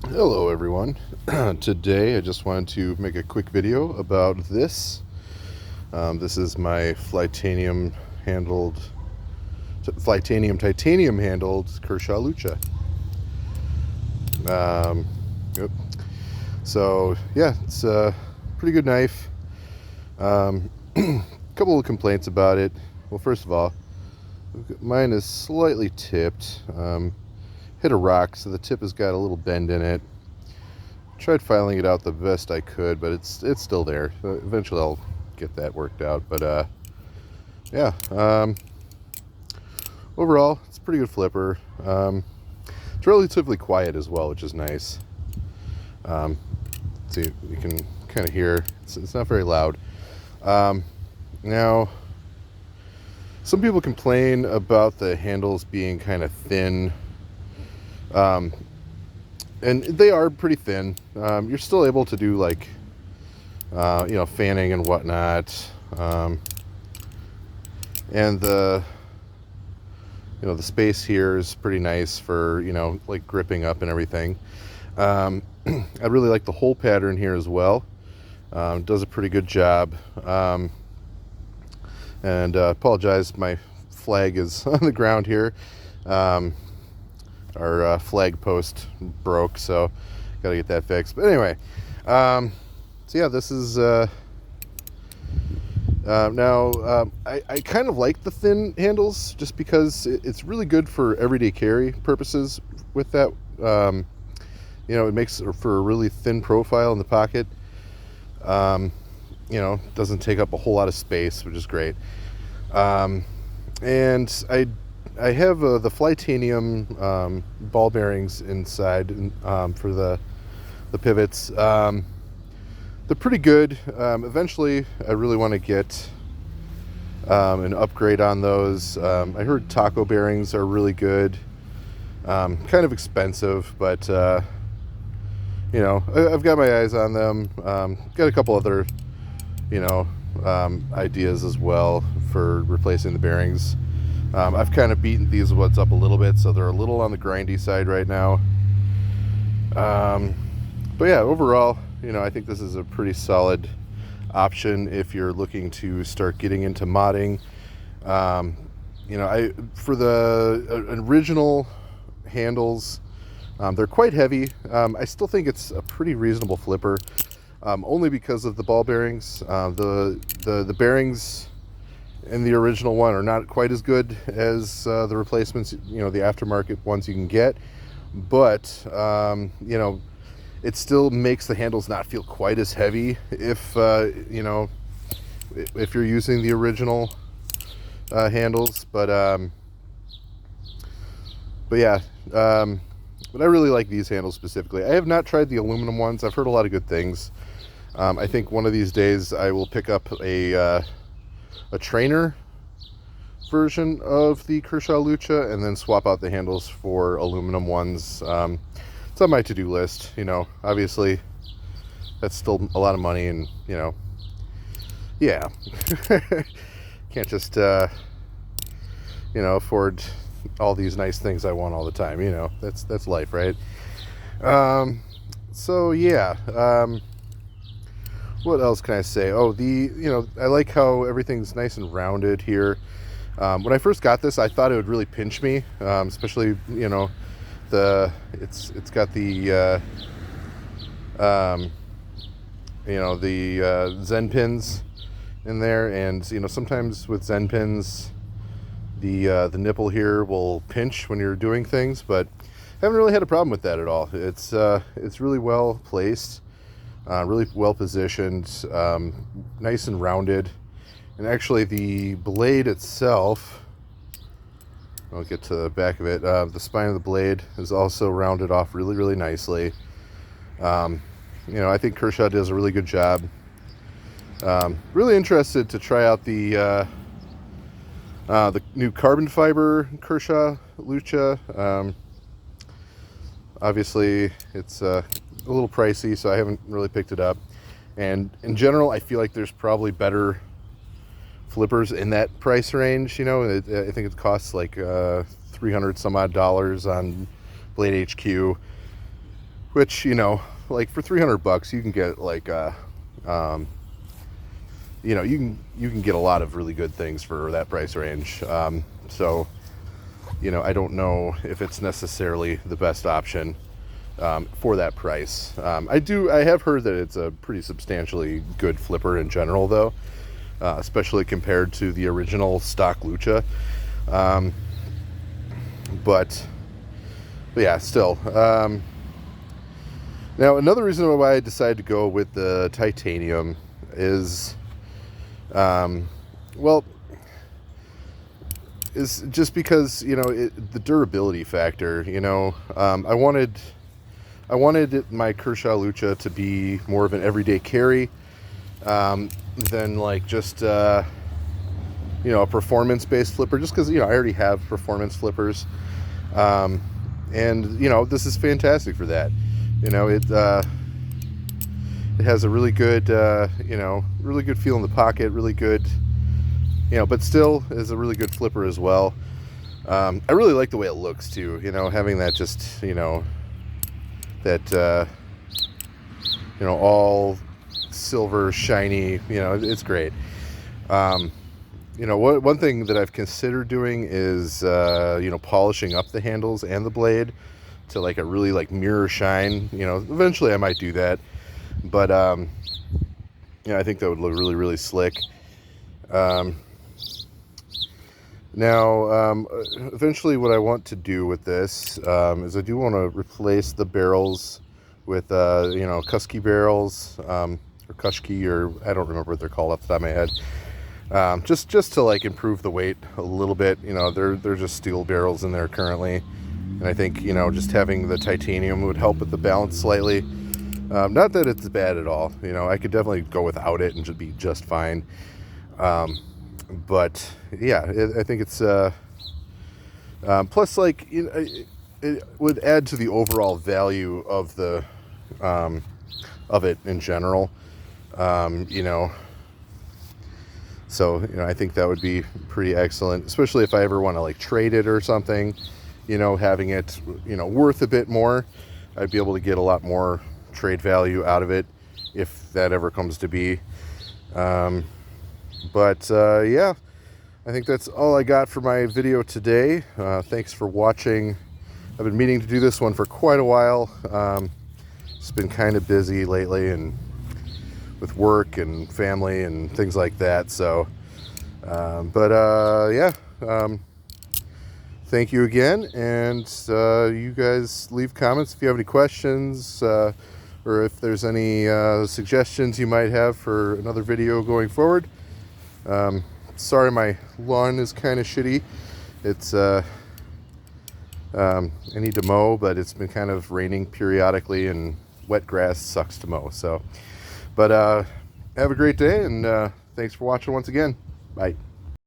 Hello everyone. Today I just wanted to make a quick video about this. This is my titanium handled Kershaw Lucha. Yep. So yeah, it's a pretty good knife. Couple of complaints about it. Well, first of all, mine is slightly tipped. Hit a rock, so the tip has got a little bend in it. Tried filing it out the best I could, but it's still there. Eventually I'll get that worked out. But yeah, overall it's a pretty good flipper. It's relatively quiet as well, which is nice. See, you can kind of hear it's not very loud. Now, some people complain about the handles being kind of thin. And they are pretty thin. You're still able to do like, fanning and whatnot. And the space here is pretty nice for, like gripping up and everything. I really like the hole pattern here as well. Does a pretty good job. And apologize, my flag is on the ground here. Our flag post broke, so gotta get that fixed. But anyway, so yeah, this is now I kind of like the thin handles just because it's really good for everyday carry purposes with that. It makes for a really thin profile in the pocket. Doesn't take up a whole lot of space, which is great. And I have the Flytanium ball bearings inside for the pivots. They're pretty good. Eventually, I really want to get an upgrade on those. I heard taco bearings are really good. Kind of expensive, but I've got my eyes on them. Got a couple other, ideas as well for replacing the bearings. I've kind of beaten these ones up a little bit, so they're a little on the grindy side right now. But yeah, overall, I think this is a pretty solid option if you're looking to start getting into modding. For the original handles, they're quite heavy. I still think it's a pretty reasonable flipper, only because of the ball bearings. The bearings in the original one are not quite as good as the replacements, the aftermarket ones you can get, but it still makes the handles not feel quite as heavy if if you're using the original handles. But yeah, but I really like these handles specifically. I have not tried the aluminum ones. I've heard a lot of good things. I think one of these days I will pick up a trainer version of the Kershaw Lucha and then swap out the handles for aluminum ones. It's on my to-do list. Obviously that's still a lot of money, and yeah. Can't just afford all these nice things I want all the time. That's life, right? So yeah, what else can I say? Oh, I like how everything's nice and rounded here. When I first got this, I thought it would really pinch me, especially it's got the Zen pins in there, and sometimes with Zen pins, the nipple here will pinch when you're doing things, but I haven't really had a problem with that at all. It's really well placed. Really well positioned, nice and rounded, and actually the blade itself, I'll get to the back of it, the spine of the blade is also rounded off really, really nicely. I think Kershaw does a really good job. Really interested to try out the new carbon fiber Kershaw Lucha. Obviously it's a little pricey, so I haven't really picked it up. And in general, I feel like there's probably better flippers in that price range. I think it costs like $300 some odd on Blade HQ. which, you know, like for $300 you can get like you know, you can get a lot of really good things for that price range. So, you know, I don't know if it's necessarily the best option for that price. I have heard that it's a pretty substantially good flipper in general, though, especially compared to the original stock Lucha. But yeah, still. Now, another reason why I decided to go with the titanium is, well, is just because, you know, the durability factor. You know, I wanted my Kershaw Lucha to be more of an everyday carry than like just you know, a performance-based flipper. Just because, you know, I already have performance flippers, and you know, this is fantastic for that. You know, it has a really good you know, really good feel in the pocket, really good, you know, but still is a really good flipper as well. I really like the way it looks too, you know, having that just, you know, that you know, all silver shiny, you know, it's great. You know, one thing that I've considered doing is you know, polishing up the handles and the blade to like a really like mirror shine. You know, eventually I might do that, but you know, I think that would look really, really slick. Now, eventually what I want to do with this is I do want to replace the barrels with, you know, Kusky barrels, or Kushki, or I don't remember what they're called off the top of my head. Just to like improve the weight a little bit. You know, they're just steel barrels in there currently. And I think, you know, just having the titanium would help with the balance slightly. Not that it's bad at all. You know, I could definitely go without it and just be just fine. But yeah, I think it's plus, like, you know, it would add to the overall value of the of it in general. You know, so, you know, I think that would be pretty excellent, especially if I ever want to like trade it or something. You know, having it, you know, worth a bit more, I'd be able to get a lot more trade value out of it if that ever comes to be. But yeah, I think that's all I got for my video today. Thanks for watching. I've been meaning to do this one for quite a while. It's been kind of busy lately, and with work and family and things like that. So, yeah. Thank you again, and you guys leave comments if you have any questions, or if there's any suggestions you might have for another video going forward. Sorry my lawn is kind of shitty. It's I need to mow, but it's been kind of raining periodically, and wet grass sucks to mow. So, but have a great day, and thanks for watching once again. Bye.